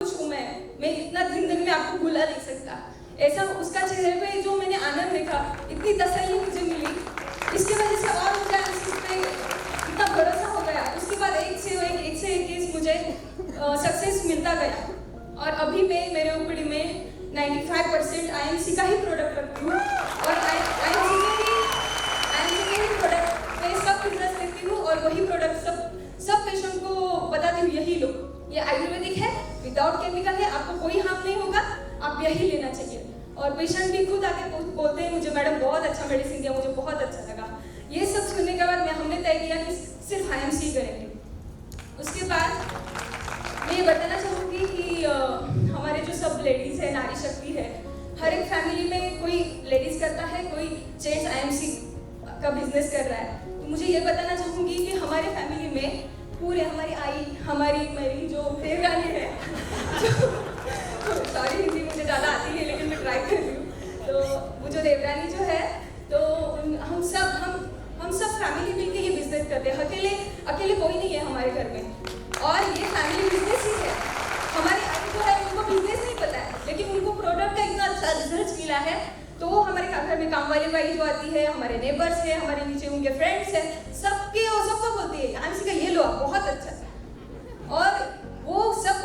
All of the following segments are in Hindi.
खुश हूँ मैं इतना जिंदगी में आपको भुला नहीं सकता। ऐसा उसका चेहरे पे जो मैंने आनंद देखा, इतनी तसल्ली मुझे मिली, इसकी वजह से और मुझे उस पे इतना भरोसा हो गया। उसके बाद एक से एक केस मुझे सक्सेस मिलता गया और अभी मैं मेरे ओपीडी में 95% आईएमसी का ही प्रोडक्ट रखती हूँ और आईएमसी के ही प्रोडक्ट मैं सब बिजनेस लेती हूँ और वही प्रोडक्ट सब पेशेंट को बताती हूँ, यही लो, ये आयुर्वेदिक है, विदाउट केमिकल है, आपको कोई हार्म नहीं होगा, आप यही लेना चाहिए। और पेशेंट भी खुद आके बोलते हैं मुझे मैडम बहुत अच्छा मेडिसिन दिया, मुझे बहुत अच्छा लगा। ये सब सुनने के बाद हमने तय किया कि सिर्फ आईएमसी करेंगे। उसके बाद मैं ये बताना चाहूँगी कि हमारे जो सब लेडीज़ है, नारी शक्ति है, हर एक फैमिली में कोई लेडीज़ करता है, कोई जेंट्स आईएमसी का बिजनेस कर रहा है। तो मुझे ये बताना चाहूँगी कि हमारे फैमिली में पूरे हमारी आई, मेरी जो देवरानी है, सॉरी हिंदी मुझे ज़्यादा आती है लेकिन मैं ट्राई कर रही हूँ। तो वो जो देवरानी जो है, तो हम सब फैमिली मिलके ये बिजनेस करते हैं। अकेले कोई नहीं है हमारे घर में और ये फैमिली बिजनेस ही है। हमारी आई जो है उनको बिजनेस नहीं पता है, लेकिन उनको प्रोडक्ट का इतना अच्छा रिजल्ट मिला है, तो वो हमारे घर में काम वाली बाई जो आती है, हमारे नेबर्स है, हमारे नीचे उनके फ्रेंड्स हैं, सबको बोलती है आईएमसी का ये लो, आप बहुत अच्छा है। और वो सब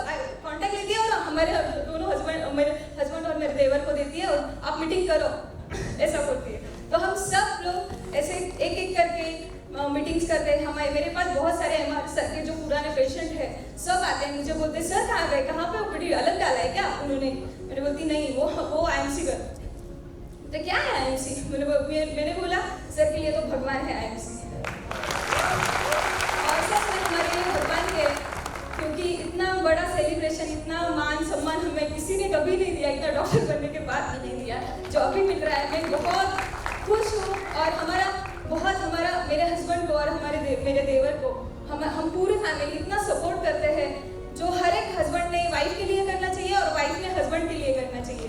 कांटेक्ट लेती है और हमारे दोनों मेरे हस्बैंड और मेरे देवर को देती है और आप मीटिंग करो, ऐसा बोलती है। तो हम सब लोग ऐसे एक करके मीटिंग्स करते हैं। मेरे पास बहुत सारे एमआर सर के जो पुराने पेशेंट हैं, सब आते हैं, मुझे बोलते हैं सर कहाँ गए, कहाँ पे ओपीडी अलग डाला है क्या उन्होंने? मैंने बोलती नहीं, वो आईएमसी कर। तो क्या है आईएमसी? मैंने बोला सर के लिए तो भगवान है आईएमसी। और सब हमारे लिए भगवान के, क्योंकि इतना बड़ा सेलिब्रेशन, इतना मान सम्मान हमें किसी ने कभी नहीं दिया, इतना डॉक्टर बनने के बाद भी नहीं दिया जो अभी मिल रहा है। मैं बहुत खुश हूँ और मेरे हस्बैंड को और मेरे देवर को हम पूरी फैमिली इतना सपोर्ट करते हैं, जो हर एक हस्बैंड ने वाइफ के लिए करना चाहिए और वाइफ ने हस्बैंड के लिए करना चाहिए।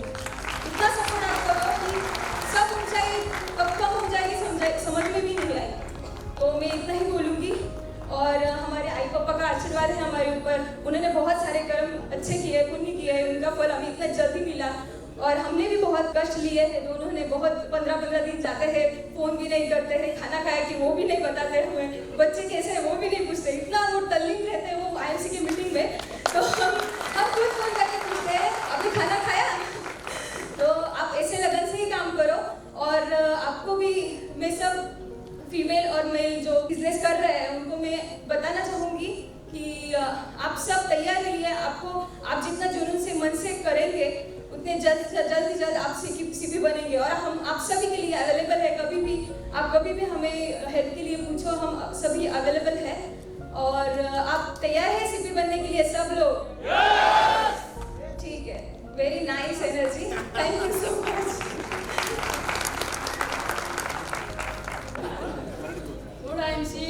इतना सपोर्ट आप करो कि सब ऊंचाई कब कम हो जाएगी समझ में भी नहीं आई। तो मैं इतना ही बोलूँगी। और हमारे आई पापा का आशीर्वाद है हमारे ऊपर, उन्होंने बहुत सारे कर्म अच्छे किए, पुण्य किए, उनका फल हमें इतना जल्दी मिला। और हमने भी बहुत कष्ट लिए हैं, दोनों ने बहुत 15-15 दिन जाते हैं, फ़ोन भी नहीं करते हैं, खाना खाया कि वो भी नहीं बताते हुए, बच्चे कैसे हैं वो भी नहीं पूछते, इतना वो तल्लीन रहते हैं वो आईएमसी की मीटिंग में। तो हम खुद फ़ोन करके पूछते हैं अभी खाना खाया? तो आप ऐसे लगन से ही काम करो। और आपको भी मैं सब फीमेल और मेल जो बिजनेस कर रहे हैं उनको मैं बताना चाहूँगी कि आप सब तैयार रहिए। आप जितना जुनून से मन से करेंगे उतने जल्द आप सीपी बनेंगे। और हम आप सभी के लिए अवेलेबल है, कभी भी हमें हेल्प के लिए पूछो, हम सभी अवेलेबल है। और आप तैयार है सीपी बनने के लिए सब लोग? ठीक है, very nice energy, thank you so much. Good IMC.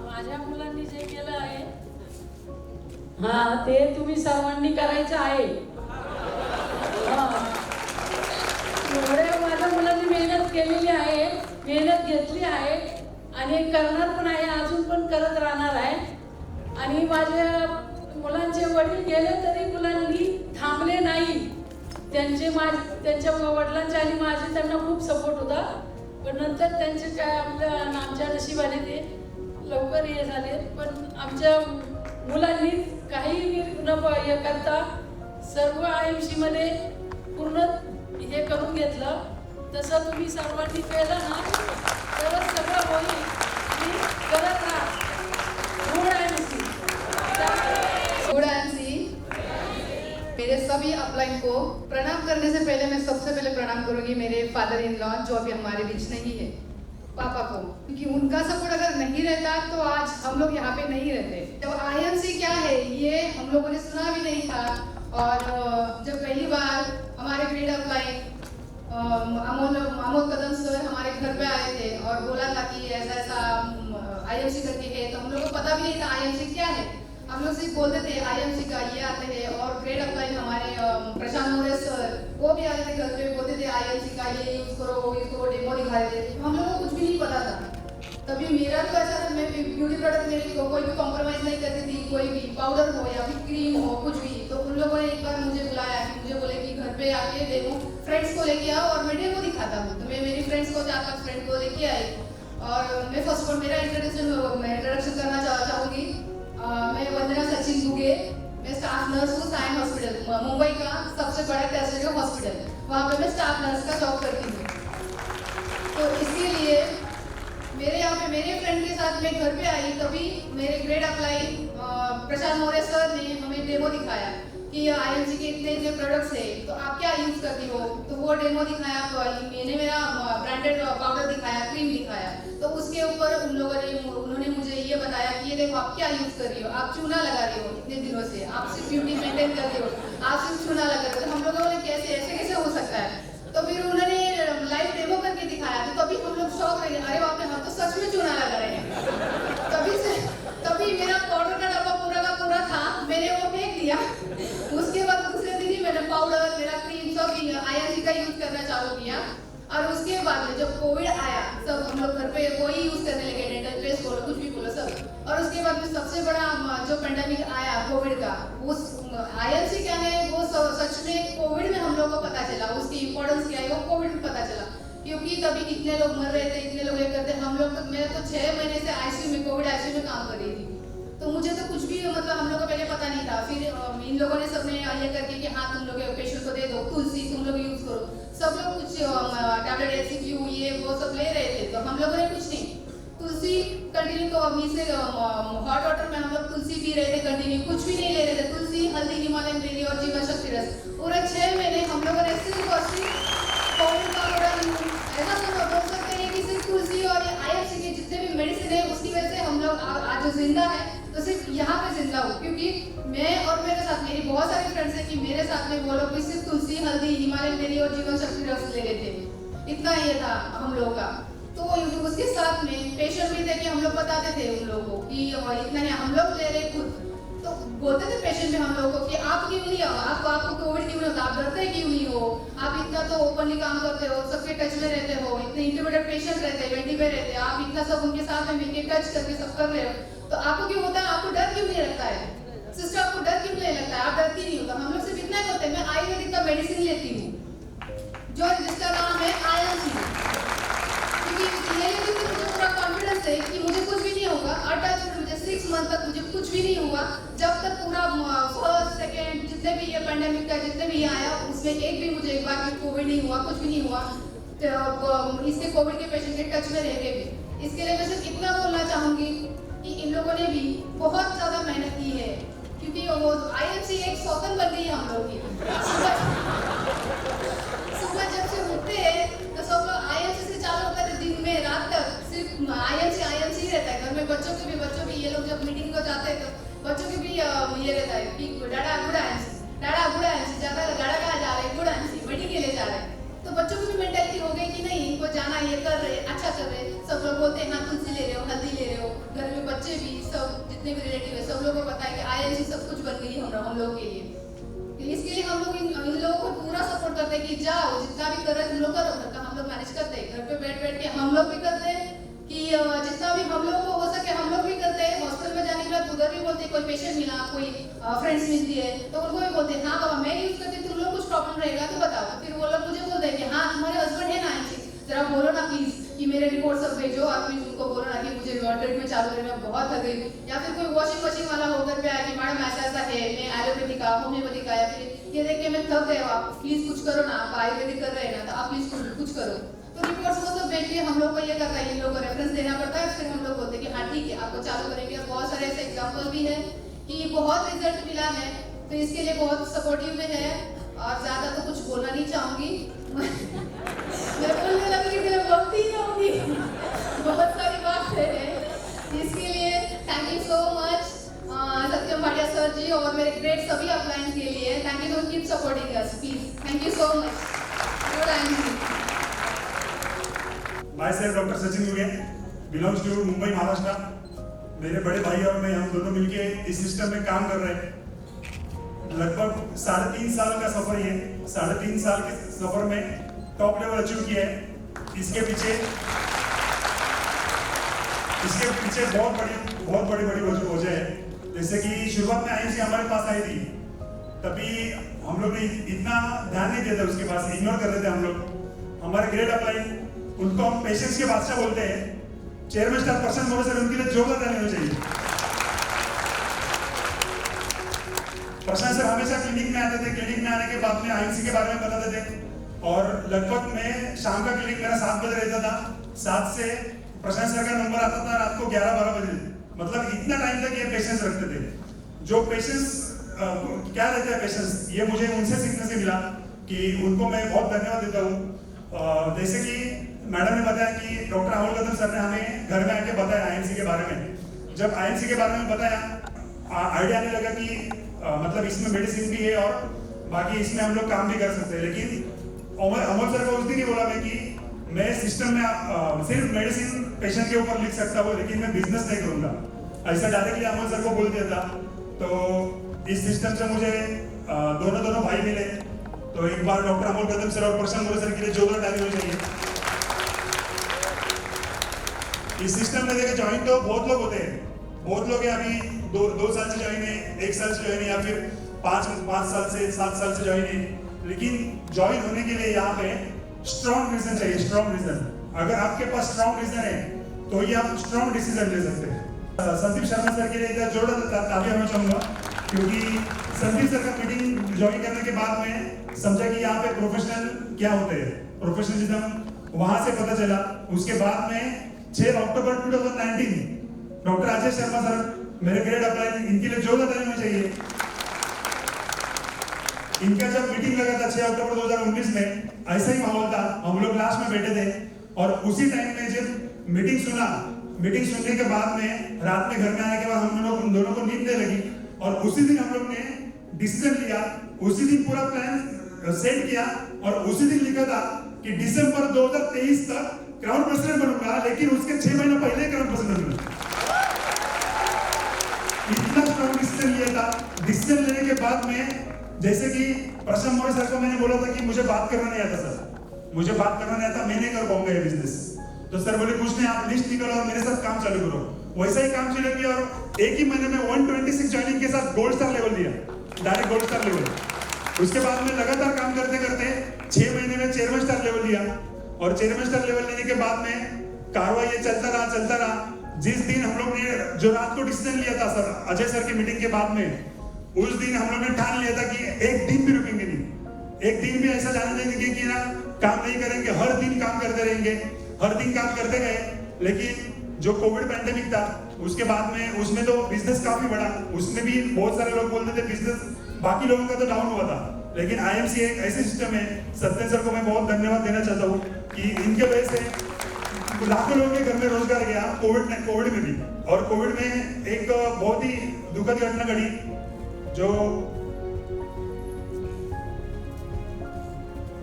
माझ्या मुलांनी जे केलं आहे ते तुम्ही सर्वांनी करायचं आहे। एवढे माझ्या मुलांनी मेहनत केलेली आहे, मेहनत घेतली आहे आणि करणार पण आहे, अजून पण करत राहणार आहे। आणि माझ्या मुलांचे वडील गेले तरी मुलांनी थांबले नाही, त्यांच्या वडिलांच्या आणि माझे त्यांना खूप सपोर्ट होता। पण नंतर त्यांचे काय आमच्या नशिबाने ते लवकर हे झाले। पण आमच्या मुलांनी काही न करता सर्व आईएमसी मध्ये पूर्ण हे करून घेतलं। तसं तुम्ही सर्वांनी केलं ना तरच सगळं होईल। करत राहा। Good IMC. Good IMC. मेरे सभी अपलाइन को प्रणाम करने से पहले मैं सबसे पहले प्रणाम करूंगी मेरे फादर इन लॉ जो अभी हमारे बीच नहीं है, पापा को, क्योंकि उनका सपोर्ट अगर नहीं रहता तो आज हम लोग यहाँ पे नहीं रहते। जब आईएमसी क्या है ये हम लोगों ने सुना भी नहीं था। और जब पहली बार हमारे ग्रेड अपलाइन अमोल कदम सर हमारे घर पे आए थे और बोला था कि ऐसा आईएमसी करके है, तो हम लोग को पता भी नहीं था आईएमसी क्या है। हम लोग सिर्फ बोलते थे आईएमसी का ये आते हैं। और ग्रेड अपलाइन हमारे प्रशांत मोरे सर वो भी आते थे घर पे, बोलते थे आईएमसी का ये यूज करो, वो यूज करो, डेमो दिखा रहे थे। हम लोग को कुछ भी नहीं पता था। तभी मेरा तो ऐसा था, मैं ब्यूटी प्रोडक्ट मेरे कोई भी कॉम्प्रोमाइज़ नहीं करती थी, कोई भी पाउडर हो या फिर क्रीम हो कुछ भी। तो उन लोगों ने एक बार मुझे बुलाया कि मुझे बोले कि घर पे आके डेमो फ्रेंड्स को लेके आओ और मैं डेमो दिखाता हूँ। तो मैं मेरी फ्रेंड्स को 4-5 फ्रेंड को लेके आई और मैं फर्स्ट ऑफ ऑल मेरा इंट्रोडक्शन करना चाहूँगी। मैं वंदना सचिन दुगे, मैं स्टाफ नर्स हूँ साइन हॉस्पिटल, मुंबई का सबसे बड़ा टर्शियरी हॉस्पिटल, वहाँ पे मैं स्टाफ नर्स का जॉब करती हूँ। तो इसके लिए मेरे यहाँ पे मेरे फ्रेंड के साथ मैं घर पे आई, तभी मेरे ग्रेड अप्लाई प्रशांत मौर्य सर ने हमें डेमो दिखाया कि IMC के इतने इतने प्रोडक्ट्स है, तो आप क्या यूज़ करती हो। तो वो डेमो दिखाया, तो मैंने मेरा ब्रांडेड पाउडर दिखाया, क्रीम दिखाया। तो उसके ऊपर उन्होंने मुझे ये बताया कि ये देखो आप क्या यूज़ कर रही हो, आप चूना लगा रही हो इतने दिनों से, आप सिर्फ ब्यूटी मेंटेन कर रही हो, आप सिर्फ चूना लगा रहे हो। तो हम लोगों ने कैसे ऐसे कैसे हो सकता है। तो फिर उन्होंने लाइव डेमो करके दिखाया, तो तभी हम लोग शॉक रह गए, अरे बाप रे, हम तो सच में चूना लगा रहे हैं। तभी मेरा पाउडर का डब्बा पूरा का पूरा था, मैंने वो फेंक दिया। उसके बाद दूसरे दिन ही मैंने पाउडर, मेरा क्रीम सब IMC का यूज करना चालू किया। और उसके बाद में जब कोविड आया, सब हम लोग घर पे वही यूज करने लगे, डेंटल पेस्ट बोलो कुछ भी बोलो सब। और उसके बाद में सबसे बड़ा जो पेंडेमिक आया कोविड का, उस IMC क्या है वो सच में कोविड में हम लोग को पता चला, उसकी इम्पोर्टेंस क्या है वो कोविड में पता चला। क्योंकि तभी कितने लोग मर रहे थे, इतने लोग ये करते, हम लोग तो मैं तो 6 महीने से ICU में, कोविड ICU में काम कर रही थी। तो मुझे तो कुछ भी मतलब हम लोग को पहले पता नहीं था। फिर इन लोगों ने सबने ये करके कि हाँ तुम लोग पेशेंट को दे दो तुलसी, तुम लोग यूज करो। सब लोग कुछ टैबलेट HCQ ये वो सब ले रहे थे, तो हम लोगों ने कुछ नहीं, तुलसी कंटिन्यू तो अभी से हॉट वाटर में हम लोग तुलसी पी रहे थे कंटिन्यू, कुछ भी नहीं ले रहे थे। तुलसी, हल्दी, हिमालयन बेरी और जीवन शक्ति रस, पूरे 6 महीने हम लोगों ने सिर्फ और सिर्फ कोविड का ऐसा तो बोल सकते हैं कि सिर्फ तुलसी और IMC के जितने भी मेडिसिन है उसकी वजह से हम लोग आज जिंदा है। तो सिर्फ यहाँ पे जिंदा हूँ क्योंकि मैं और मेरे साथ मेरी बहुत सारी फ्रेंड्स हैं कि मेरे साथ में वो लोग भी सिर्फ तुलसी, हल्दी, हिमालयन बेरी और जीवन शक्ति रस ले रहे थे। इतना ये था हम लोगों का। तो उसके साथ में पेशेंट भी थे कि हम लोग बताते थे उन लोगों को कि इतना है हम लोग ले रहे खुद। तो बोलते थे पेशेंट में हम लोगों को कि आप क्यों नहीं हो, आपको कोविड क्यों नहीं होता, आप डरते क्यों नहीं हो, आप इतना तो ओपनली काम करते हो, सबके टच में रहते हो, इतने इंट्रोवर्टेड पेशेंट रहते हैं, वेंटी पे रहते हैं, आप इतना सब उनके साथ में मिलकर टच करके सब कर रहे हो, तो आपको क्यों होता है, आपको डर क्यों नहीं लगता है सिस्टर, आपको डर क्यों नहीं लगता है, आप डरती नहीं हो। तो हम लोग सिर्फ इतना करते हैं, मैं आयुर्वेदिक का मेडिसिन लेती हूँ जो जिसका नाम है IMC, क्योंकि ये लेती हूँ मुझे पूरा कॉन्फिडेंस है कि मुझे कुछ भी नहीं होगा। और टच मुझे 6 मंथ तक मुझे कुछ भी नहीं हुआ, जब तक पूरा फर्स्ट सेकेंड जितने भी ये पेंडेमिक का जितने भी आया उसमें एक भी मुझे एक बार भी कोविड नहीं हुआ, कुछ भी नहीं हुआ। तो इसके कोविड के पेशेंट के टच में रह के भी, इसके लिए मैं सिर्फ इतना बोलना चाहूँगी कि इन लोगों ने भी बहुत ज़्यादा मेहनत की है, क्योंकि वो IMC एक सौतन बन गई है हम लोग की। सुबह जब से उठते हैं तो सब लोग IMC से चालू होता है, दिन में रात तक सिर्फ IMC ही रहता है। घर में बच्चों के भी ये लोग जब मीटिंग को जाते हैं तो बच्चों के भी ये रहता है कि डाडा गुड IMC ज़्यादा डाडा कहाँ जा रहे हैं, गुड IMC मीटिंग के लिए जा रहे हैं। तो बच्चों की भी मेंटालिटी हो गई कि नहीं इनको जाना, ये कर रहे अच्छा कर रहे। सब लोग बोलते हैं हाँ तुलसी ले रहे हो, हल्दी ले रहे हो, घर में बच्चे भी सब जितने भी रिलेटिव है सब लोगों को पता है कि IMC सब कुछ बन गई है हम लोग के लिए। इसके लिए हम लोग इन लोगों को पूरा सपोर्ट करते हैं कि जाओ जितना भी कर रहे तुम लोग करो, घर का हम लोग मैनेज करते हैं, घर पे बैठ के हम लोग भी करते हैं कि जितना भी हम लोग को हो सके हम लोग भी करते हैं। हॉस्पिटल में जाने के बाद उधर भी बोलते हैं कोई पेशेंट मिला, कोई फ्रेंड्स मिलती है तो उनको भी बोलते हैं हाँ बाबा मैं यूज करती हूँ, तुम लोग कुछ प्रॉब्लम रहेगा तो बताओ। फिर वो लोग मुझे बोलते हैं कि हाँ तुम्हारे हस्बैंड है ना IMC, जरा बोलो ना प्लीज कि मेरे रिपोर्ट सब भेजो, आप प्लीज उनको बोलो ना कि मुझे ट्रीटमेंट चालू करने में बहुत थक गई। या फिर कोई वॉशिंग मशीन वाला होकर पे आया कि मैडम ऐसा है, मैं एलोपैथी का होम्योपैथी का, या फिर ये देख के मैं थक गया, आप प्लीज कुछ करो ना, आप आयुर्वेदिक कर रहे हैं ना तो आप प्लीज कुछ करो। तो रिपोर्ट्स को सब भेज के हम लोग को ये करता है, इन लोगों को रेफरेंस देना पड़ता है, फिर हम लोग बोलते हैं कि हाँ ठीक है आपको चालू करेंगे। और बहुत सारे ऐसे एग्जाम्पल भी है कि बहुत रिजल्ट मिला है, तो इसके लिए बहुत सपोर्टिव में है। और ज़्यादा तो कुछ बोलना नहीं चाहूँगी मैं बोलने लगूंगी तो मैं बोलती ही रहूँगी बहुत सारी बात है। इसके लिए thank you so much Satyam Bhatia sir ji और मेरे ग्रेट सभी अपलाइंस के लिए thank you, keep supporting us please, thank you so much. Myself Dr. Sachin Duge, belongs to Mumbai, Maharashtra. मेरे बड़े भाई और मैं हम दोनों मिलके इस सिस्टम में काम कर रहे हैं। लगभग 3.5 साल का सफर ये 3.5 साल के सफर में टॉप लेवल अचीव किया है। इसके पीछे इसके पीछे बहुत बड़ी वजह है। जैसे कि शुरुआत में आईएमसी हमारे पास आई थी, तभी हम लोग ने इतना ध्यान नहीं दिया था, उसके पास इग्नोर कर रहे थे हम लोग। हमारे ग्रेड अपलाइन, उनको हम पेशेंस के बादशाह बोलते हैं। चेयरमैन स्टार पर्सन बोले सर उनके लिए जोरदार ताली होनी चाहिए। प्रशांत सर हमेशा क्लिनिक में आते थे, क्लिनिक में आने के बाद में आईएमसी के बारे में बताते थे, और लगभग मैं शाम का क्लिनिक मेरा 7 बजे रहता था, 7 से प्रशांत सर का नंबर आता था रात को 11-12 बजे। मतलब इतना टाइम तक ये पेशेंस रखते थे। जो पेशेंस क्या रहता है पेशेंस, ये मुझे उनसे सीखने से मिला कि उनको मैं बहुत धन्यवाद देता हूँ। जैसे कि मैडम ने बताया कि डॉक्टर अमोल कदम सर ने हमें घर में आके बताया आईएमसी के बारे में। जब आईएमसी के बारे में बताया, आइडिया आने लगा कि मतलब इसमें मेडिसिन भी है और बाकी इसमें हम लोग काम भी कर सकते हैं। लेकिन अमोल सर को उस दिन ही बोला मैं कि मैं सिस्टम में सिर्फ मेडिसिन पेशेंट के ऊपर लिख सकता हूँ, लेकिन मैं बिजनेस नहीं करूंगा। ऐसा डायरेक्टली अमोल सर को बोल दिया था। तो इस सिस्टम से मुझे दोनों भाई मिले। तो एक बार डॉक्टर अमोल कदम सर और प्रशांत मोरे सर के लिए जोरदार ताली होनी चाहिए। इस सिस्टम में देखिए ज्वाइन तो बहुत लोग होते हैं, बहुत लोग हैं अभी 2 साल से ज्वाइन है, 1 साल से ज्वाइन है, या फिर 5 साल से 7 साल से ज्वाइन है। लेकिन ज्वाइन होने के लिए यहाँ पे स्ट्रॉन्ग रीजन चाहिए, स्ट्रॉन्ग रीजन। अगर आपके पास स्ट्रॉन्ग रीजन है तो ही आप स्ट्रॉन्ग डिसीजन ले सकते हैं। संदीप शर्मा सर के लिए एक जोरदार तालियां मैं चाहूंगा, क्योंकि संदीप सर का मीटिंग ज्वाइन करने के बाद में समझा कि यहाँ पे प्रोफेशनल क्या होते हैं, प्रोफेशनलिज्म वहां से पता चला। उसके बाद में 6 अक्टूबर 2019 डॉक्टर अजय शर्मा सर मेरे ग्रेड अपलाइन, इनके लिए जोरदार ताली होनी चाहिए। इनका जब मीटिंग लगा था 6 अक्टूबर 2019 में, ऐसा ही माहौल था, हम लोग लास्ट में बैठे थे, और उसी टाइम में जब मीटिंग सुनने के बाद में रात में घर में आने के बाद हम दोनों को नींद नहीं लगी, और उसी दिन हम लोग ने डिसीजन लिया, उसी दिन पूरा प्लान सेट किया, और उसी दिन लिखा था कि दिसंबर 2023 तक क्राउन प्रेसिडेंट बनूंगा, लेकिन उसके 6 महीने पहले क्राउन प्रेसिडेंट बनूंगा। इतना स्ट्रॉन्ग डिसीजन लिया था। डिसीजन लेने के बाद में जैसे कि प्रशांत मोरे सर को मैंने बोला था कि मुझे बात करना नहीं आता सर, मुझे बात करना नहीं आता, मैं नहीं कर पाऊंगा ये बिजनेस। तो सर बोले कुछ नहीं, आप लिस्ट निकालो और मेरे साथ काम चालू करो। वैसा ही काम चालू किया, और एक ही महीने में 126 ज्वाइनिंग के साथ गोल्ड स्टार लेवल दिया, डायरेक्ट गोल्ड स्टार लेवल। उसके बाद में लगातार काम करते करते 6 महीने में चेयरमैन स्टार लेवल दिया, और चेयरमैन स्टार लेवल लेने के बाद में कार्रवाई ये चलता रहा। जिस दिन हम लोग ने जो रात को डिसीजन लिया था सर अजय सर की मीटिंग के बाद में, उस दिन हम लोग ने ठान लिया था कि एक दिन भी रुकेंगे नहीं, एक दिन भी ऐसा जाने देंगे कि ना काम नहीं करेंगे, हर दिन काम करते रहेंगे। हर दिन काम करते गए, लेकिन जो कोविड पैंडेमिक था उसके बाद में उसमें तो बिजनेस काफी बढ़ा, उसमें भी बहुत सारे लोग बोलते थे बिजनेस बाकी लोगों का तो डाउन हुआ था, लेकिन आईएमसी एक ऐसे सिस्टम है। सत्येंद्र सर को मैं बहुत धन्यवाद देना चाहता हूँ कि इनके वजह से लाखों लोगों के घर में रोजगार गया कोविड में भी। और कोविड में एक बहुत ही दुखद घटना घटी, जो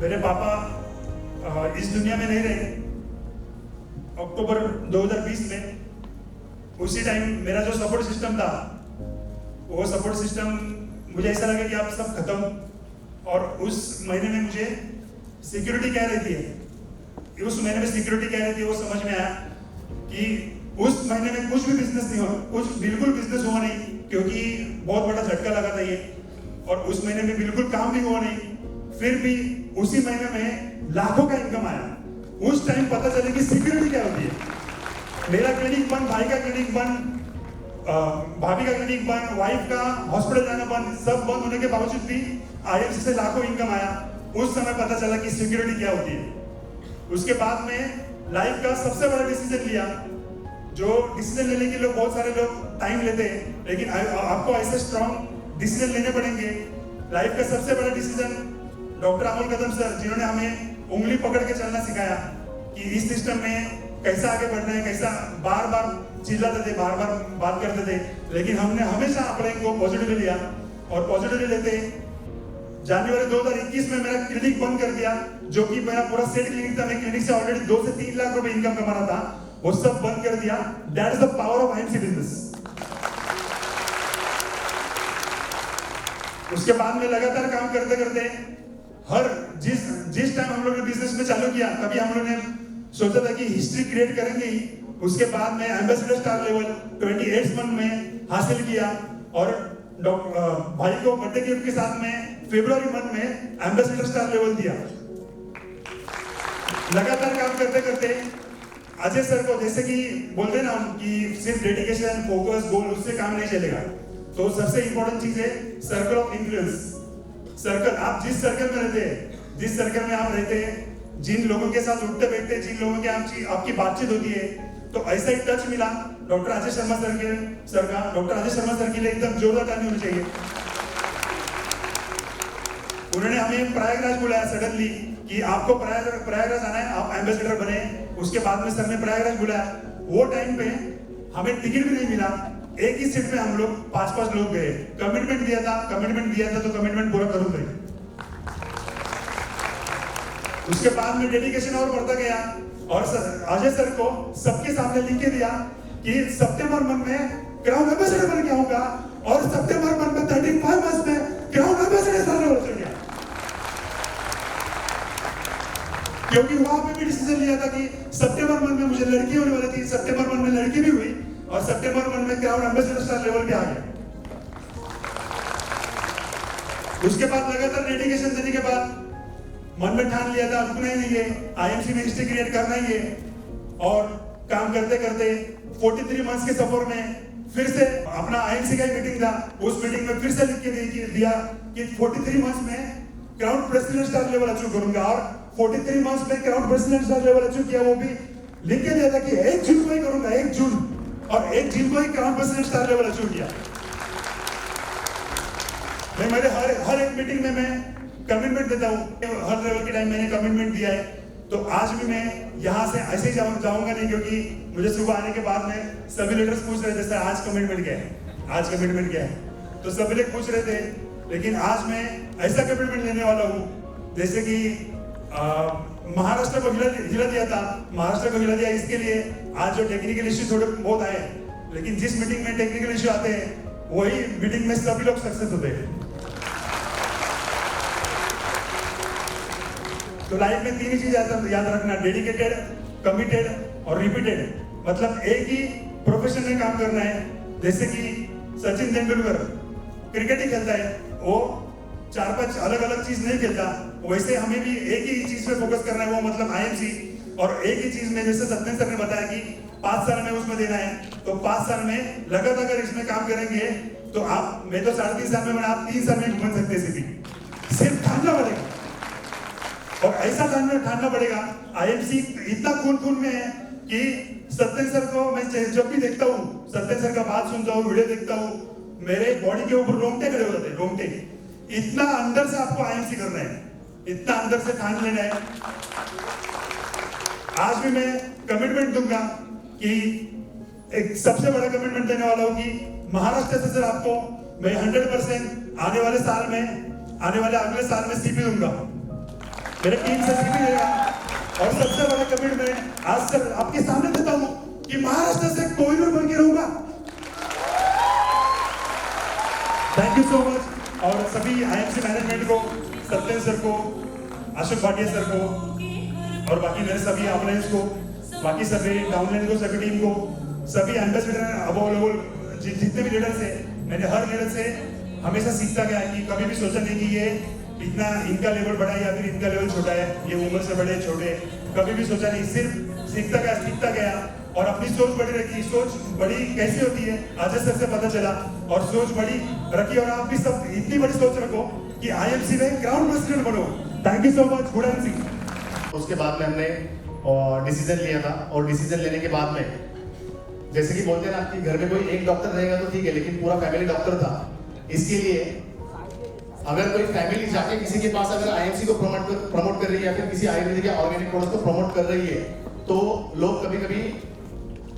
मेरे पापा इस दुनिया में नहीं रहे अक्टूबर 2020 में। उसी टाइम मेरा जो सपोर्ट सिस्टम था, वो सपोर्ट सिस्टम मुझे ऐसा लगा कि आप सब खत्म। और उस महीने में मुझे सिक्योरिटी क्या रहती है, उस महीने में सिक्योरिटी क्या रहती है वो समझ में आया कि उस महीने में कुछ भी बिजनेस नहीं हुआ, कुछ बिल्कुल बिजनेस हुआ नहीं, क्योंकि बहुत बड़ा झटका लगा था ये। और उस महीने में बिल्कुल काम भी हुआ नहीं, फिर भी उसी महीने में लाखों का इनकम आया। उस टाइम पता चले कि सिक्योरिटी क्या होती है। मेरा क्लिनिक बंद, भाई का क्लिनिक बंद, भाभी का क्लिनिक बंद, वाइफ का हॉस्पिटल जाना बंद, सब बंद होने के बावजूद भी आईएमसी से लाखों इनकम आया। उस समय पता चला कि सिक्योरिटी क्या होती है। उसके बाद में लाइफ का सबसे बड़ा डिसीजन लिया, जो डिसीजन लेने के लिए बहुत सारे लोग टाइम लेते हैं, लेकिन आपको ऐसे स्ट्रॉन्ग डिसीजन लेने पड़ेंगे। लाइफ का सबसे बड़ा डिसीजन डॉक्टर अमोल कदम सर, जिन्होंने हमें उंगली पकड़ के चलना सिखाया कि इस सिस्टम में कैसा आगे बढ़ना है, कैसा बार बार चिल्लाते थे, बार बार बात करते थे, लेकिन हमने हमेशा अपने को पॉजिटिवली लिया। और पॉजिटिवली लेते जनवरी 2021 में मेरा क्लिनिक बंद कर दिया, जो कि मेरा पूरा सेट क्लिनिक था। मैं क्लिनिक से ऑलरेडी 2 से 3 लाख रुपए इनकम कमा रहा था, वो सब बंद कर दिया। That is the power of IMC business. उसके बाद में लगातार काम करते करते हर जिस टाइम हम लोग ने बिजनेस में चालू किया, तभी हम लोग ने सोचा था कि हिस्ट्री क्रिएट करेंगे ही, उसके बाद में एम्बेसडर स्टार लेवल 28 मंथ में हासिल किया और भाई को बर्थडे गिफ्ट के साथ में फरवरी मंथ में एम्बेसडर स्टार लेवल दिया। लगातार काम करते करते अजय सर को, जैसे कि बोलते ना हम कि सिर्फ डेडिकेशन, फोकस, गोल उससे काम नहीं चलेगा, तो सबसे इंपॉर्टेंट चीज है सर्कल ऑफ इन्फ्लुएंस। सर्कल, आप जिस सर्कल में रहते हैं, जिस सर्कल में आप रहते हैं, जिन लोगों के साथ उठते बैठते हैं, जिन लोगों के आपकी बातचीत होती है, तो ऐसा एक टच मिला डॉक्टर अजय शर्मा सर का। डॉक्टर अजय शर्मा सर के लिए एकदम जोरदार ताली होनी चाहिए। उन्होंने हमें प्रयागराज बुलाया सडनली कि आपको प्रयागराज आना है, आप एम्बेसडर बने। उसके बाद में सर ने प्रयागराज बुलाया। वो टाइम पे हमें टिकट भी नहीं मिला, एक ही सीट पे हम लोग 5-5 लोग गए। कमिटमेंट दिया था तो कमिटमेंट पूरा करूंगा। उसके बाद में डेडिकेशन और बढ़ता गया और अजय सर को सबके सामने लिख के दिया कि सितंबर मंथ में क्राउन एम्बेसडर बन के आऊंगा और सितंबर मंथ में 35 मंथ में क्राउन एम्बेसडर सामने हो गया। क्योंकि वहां पे भी डिसीजन लिया था कि सितंबर मंथ में मुझे लड़की होने वाली थी, सितंबर मंथ में लड़की भी हुई और सितंबर मंथ में क्राउन एम्बेसडर स्टार लेवल पे आ गया। उसके बाद लगातार डेडिकेशन देने के बाद मन में ठान लिया था रुकना ही नहीं है, आईएमसी में हिस्ट्री क्रिएट करना ही है। और काम करते करते 43 मंथ्स के सफर में फिर से अपना आईएमसी का मीटिंग था, उस मीटिंग में फिर से लिख के दिया कि 43 मंथ्स में crown president star level achieve करूंगा। और 43 मंथ्स में crown president star level achieve किया, वो भी लिख के दिया था कि 1 जून को ही करूंगा, 1 जून, और 1 जून को ही crown president star level achieve किया। मैं मेरे हर एक मीटिंग में मैं कमिटमेंट देता हूँ, हर लेवल के टाइम मैंने कमिटमेंट दिया है। तो आज भी मैं यहाँ से ऐसे ही जाऊंगा नहीं, क्योंकि मुझे सुबह आने के बाद में सभी लीडर्स पूछ रहे थे सर आज कमिटमेंट क्या है, आज कमिटमेंट क्या है। तो सभी लोग पूछ रहे थे, लेकिन आज मैं ऐसा कमिटमेंट लेने वाला हूँ जैसे कि महाराष्ट्र को हिला दिया था। महाराष्ट्र को हिला दिया इसके लिए आज जो टेक्निकल इश्यू थोड़े बहुत आए, लेकिन जिस मीटिंग में टेक्निकल इश्यू आते हैं वही मीटिंग में सभी लोग सक्सेस होते हैं। तो लाइफ में 3 ही चीज याद रखना, डेडिकेटेड, कमिटेड और रिपीटेड। मतलब एक ही प्रोफेशन में काम करना है। जैसे कि सचिन तेंदुलकर क्रिकेट ही खेलता है, वो 4-5 अलग अलग चीज नहीं खेलता, वैसे हमें भी एक ही चीज पे फोकस करना है, वो मतलब आईएमसी। और एक ही चीज में, जैसे सत्येंद्र सर ने बताया कि 5 साल में उसमें देना है, तो 5 साल में लगातार अगर इसमें काम करेंगे तो आप, मैं तो 3.5 साल में बना, आप 3 साल में बन सकते हैं। सिर्फ ठानना पड़ेगा और ऐसा ठानना पड़ेगा। आईएमसी इतना खून में है कि सत्येंद्र सर को मैं जब भी देखता हूँ, सत्येंद्र सर का बात सुनता हूँ, वीडियो देखता हूँ, मेरे बॉडी के ऊपर रोंगटे खड़े हो जाते हैं, रोंगटे। इतना अंदर से आपको आईएमसी करना है, इतना अंदर से ठान लेना है। आज भी मैं कमिटमेंट दूंगा कि एक सबसे बड़ा कमिटमेंट देने वाला हूँ कि महाराष्ट्र से सर आपको मैं 100% आने वाले अगले साल में सीपी दूंगा, मेरे टीम से सीपी देगा। और सबसे बड़ा कमिटमेंट आज सर आपके सामने देता हूं कि महाराष्ट्र से कोहिनूर बन के रहूंगा। Thank you so much. और सभी आईएमसी मैनेजमेंट को, सत्येंद्र सर को, अशोक भाटिया सर को और बाकी मेरे सभी अपलायंस को, बाकी सभी डाउनलाइन को, सभी टीम को, सभी एम्बेसडर अबोव जितने भी लीडर्स हैं, मैंने हर लीडर से हमेशा सीखता गया कि कभी भी सोचा नहीं कि ये इतना इनका लेवल बड़ा है या फिर इनका लेवल छोटा है, ये उम्र से बड़े छोटे, कभी भी सोचा नहीं। सिर्फ सीखता गया और अपनी सोच बड़ी रखी। सोच बड़ी कैसी होती है अजय सर से पता चला, और सोच बड़ी रखी। और आप भी सब इतनी बड़ी सोच रखो कि आईएमसी में क्राउन प्रेसिडेंट बनो। Thank you so much, good Singh. उसके बाद में हमने डिसीजन लिया था, और डिसीजन लेने के बाद में जैसे कि बोलते हैं ना कि घर में कोई एक डॉक्टर रहेगा तो ठीक है, लेकिन पूरा फैमिली डॉक्टर था। इसके लिए अगर कोई फैमिली जाके किसी के पास अगर आईएमसी को प्रमोट कर रही है या फिर किसी आयुर्वेदिक या ऑर्गेनिक प्रोडक्ट को प्रमोट कर रही है, तो लोग कभी कभी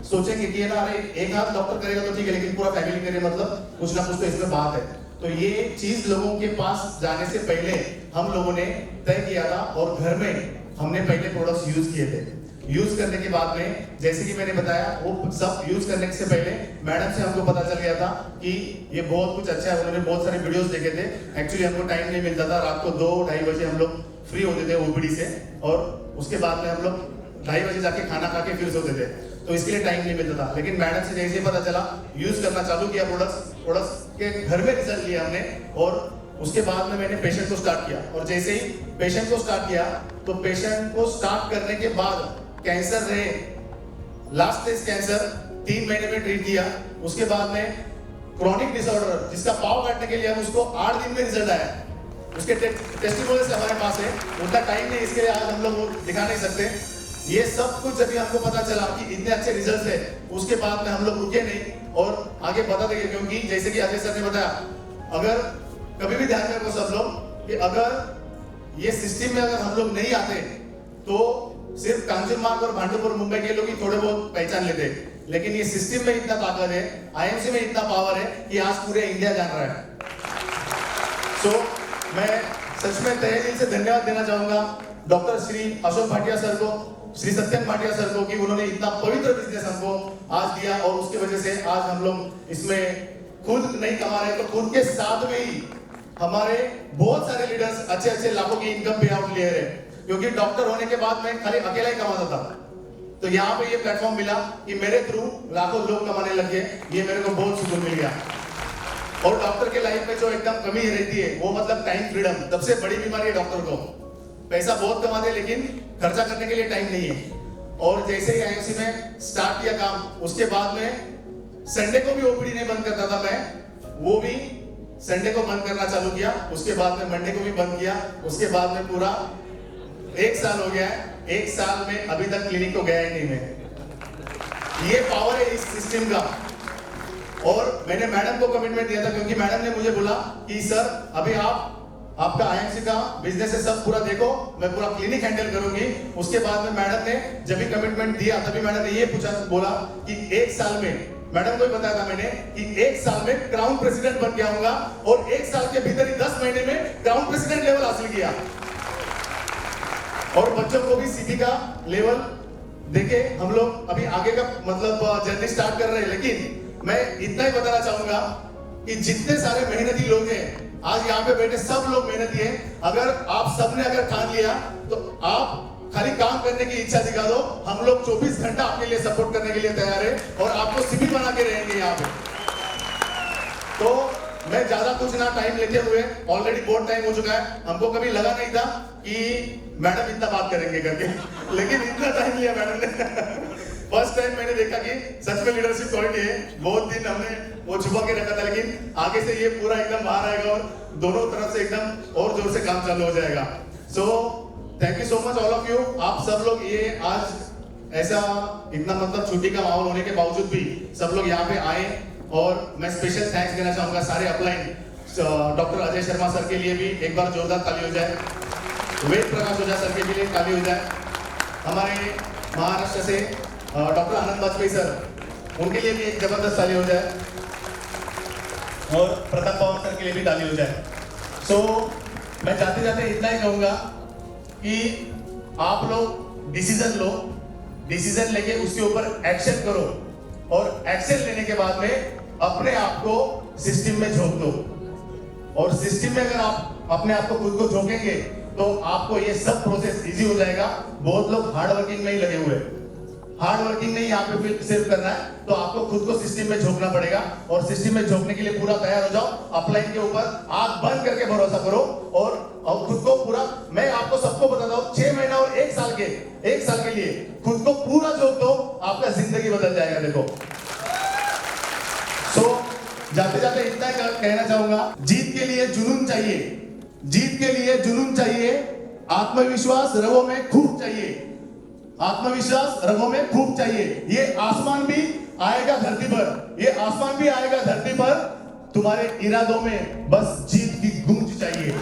सोचेंगे कि ना अरे एक हाथ डॉक्टर करेगा तो ठीक है, लेकिन पूरा फैमिली करे मतलब कुछ ना कुछ तो इसमें बात है। तो ये चीज लोगों के पास जाने से पहले हम लोगों ने तय किया था, और घर में हमने पहले प्रोडक्ट्स यूज किए थे। यूज करने के बाद में जैसे कि मैंने बताया, वो सब यूज करने से पहले मैडम से हमको पता चल गया था कि ये बहुत कुछ अच्छा है। उन्होंने बहुत सारे वीडियोस देखे थे। एक्चुअली हमको टाइम नहीं मिलता था, रात को 2-2:30 बजे हम लोग फ्री होते थे ओपीडी से, और उसके बाद में हम लोग 2:30 बजे जाके खाना खा के फिर सोते थे। तो इसके लिए टाइम नहीं मिलता था। लेकिन मैडम से जैसे ही पता चला, यूज करना चालू किया प्रोडक्ट्स के घर में रिजल्ट लिया हमने, और उसके बाद में मैंने पेशेंट को स्टार्ट किया। और जैसे ही पेशेंट को स्टार्ट किया तो पेशेंट को स्टार्ट करने के बाद कैंसर रहे, लास्ट स्टेज कैंसर 3 महीने में ट्रीट किया। उसके बाद में क्रॉनिक डिसऑर्डर जिसका पाव काटने के लिए हम उसको 8 दिन में रिजल्ट आया। उसके टेस्टिमोनियल्स हमारे पास है, उतना टाइम नहीं, इसके लिए आज हम लोग दिखा नहीं सकते। ये सब कुछ जब हमको पता चला कि इतने अच्छे रिजल्ट है, उसके बाद में हम लोग रुके नहीं और आगे बढ़ाते गए। क्योंकि जैसे कि अजय सर ने बताया, अगर कभी भी ध्यान रखो सब लोग कि अगर ये सिस्टम में अगर हम लोग नहीं आते तो सिर्फ कांजूरमार्ग और भांडुपुर मुंबई के लोग ही थोड़े बहुत पहचान लेते, लेकिन ये सिस्टम में इतना ताकत है, आईएमसी में इतना पावर है कि आज पूरे इंडिया जान रहा है। सो मैं सच में तहे दिल से धन्यवाद देना चाहूंगा डॉक्टर श्री अशोक भाटिया सर को, श्री सत्यम भाटिया सर को, कि उन्होंने इतना पवित्र बिजनेस हमको आज दिया, और उसकी वजह से आज हम लोग इसमें खुद नहीं कमा रहे तो खुद के साथ में ही हमारे बहुत सारे लीडर्स अच्छे लाखों की इनकम पे आउट ले रहे हैं। क्योंकि डॉक्टर होने के बाद मैं खाली अकेला ही कमाता था, तो यहाँ पे ये प्लेटफॉर्म मिला कि मेरे थ्रू लाखों लोग कमाने लग गए, ये मेरे को बहुत सुकून मिल गया। और डॉक्टर के लाइफ में जो एकदम कमी रहती है वो मतलब टाइम फ्रीडम, सबसे बड़ी बीमारी है डॉक्टर को। पैसा बहुत कमाते हैं लेकिन खर्चा करने के लिए टाइम नहीं है। और जैसे ही आईएमसी में स्टार्ट किया काम, उसके बाद में संडे को भी ओपीडी नहीं बंद करता था मैं, वो भी संडे को बंद करना चालू किया। उसके बाद में मंडे को भी बंद किया। उसके बाद में पूरा 1 साल हो गया है। 1 साल में अभी तक क्लिनिक को गया ही नहीं मैं। ये पावर है इस सिस्टम का। और मैंने मैडम को कमिटमेंट दिया था, क्योंकि मैडम ने मुझे बोला कि सर अभी आपका आईएमसी का बिजनेस है, सब पूरा देखो, मैं पूरा क्लिनिक हैंडल करूंगी। उसके बाद में मैडम ने जब भी कमिटमेंट दिया तभी मैडम ने ये बोला कि 1 साल में, मैडम को भी बताया था मैंने कि 1 साल में क्राउन प्रेसिडेंट बन के आऊंगा, और 1 साल के भीतर ही 10 महीने में क्राउन प्रेसिडेंट लेवल हासिल किया। और बच्चों को भी सीपी का लेवल देके हम लोग अभी आगे का मतलब जर्नी स्टार्ट कर रहे हैं। लेकिन मैं इतना ही बताना चाहूंगा कि जितने सारे मेहनती लोग हैं आज यहाँ पे बैठे, सब लोग मेहनती हैं। अगर आप सबने अगर ठान लिया तो आप खाली काम करने की इच्छा दिखा दो, हम लोग 24 घंटा आपके लिए सपोर्ट करने के लिए तैयार है और आपको सीपी बना के रहेंगे यहाँ पे। तो मैं ज्यादा कुछ ना टाइम लेते हुए, ऑलरेडी बहुत टाइम हो चुका है, हमको कभी लगा नहीं था कि मैडम इतना बात करेंगे करके, लेकिन इतना टाइम लिया मैडम ने। फर्स्ट टाइम मैंने देखा कि सच में लीडरशिप क्वालिटी है। बहुत दिन हमने वो छुपा के रखा था, लेकिन आगे से ये पूरा एकदम बाहर आएगा और दोनों तरफ से एकदम और जोर से काम चालू हो जाएगा। So thank you so much all of you. आप सब लोग ये आज ऐसा इतना मतलब छुट्टी का माहौल होने के बावजूद भी सब लोग यहाँ पे आए, और मैं स्पेशल थैंक्स देना चाहूंगा सारे upline doctor Ajay Sharma sir के लिए भी एक बार जोरदार ताली हो जाए, वेद प्रकाश ओझा सर के लिए ताली हो जाए, हमारे महाराष्ट्र से डॉक्टर आनंद वाजपेयी सर, उनके लिए भी एक जबरदस्त ताली हो जाए, और प्रताप पवार सर के लिए भी ताली हो जाए। सो मैं जाते जाते इतना ही कहूंगा कि आप लोग डिसीजन लो, डिसीजन लेके उसके ऊपर एक्शन करो, और एक्शन लेने के बाद में अपने आप को सिस्टम में झोंक दो। और सिस्टम में अगर आप अपने आप को खुद को झोंकेंगे तो आपको ये सब प्रोसेस इजी हो जाएगा। बहुत लोग हार्ड वर्किंग में ही लगे हुए, हार्ड वर्किंग नहीं यहाँ पे सिर्फ करना है, तो आपको खुद को सिस्टम में झोंकना पड़ेगा, और सिस्टम में झोंकने के लिए पूरा तैयार हो जाओ। अपलाइन के ऊपर आंख बंद करके भरोसा करो, और खुद को पूरा, मैं आपको सबको बताता हूँ, 6 महीना और 1 साल के लिए खुद को पूरा झोंक दो, आपका जिंदगी बदल जाएगा। देखो, सो जाते जाते इतना कहना चाहूंगा, जीत के लिए जुनून चाहिए, जीत के लिए जुनून चाहिए, आत्मविश्वास रगों में खूब चाहिए, आत्मविश्वास रगों में खूब चाहिए। ये आसमान भी आएगा धरती पर, ये आसमान भी आएगा धरती पर, तुम्हारे इरादों में बस जीत की गूंज चाहिए।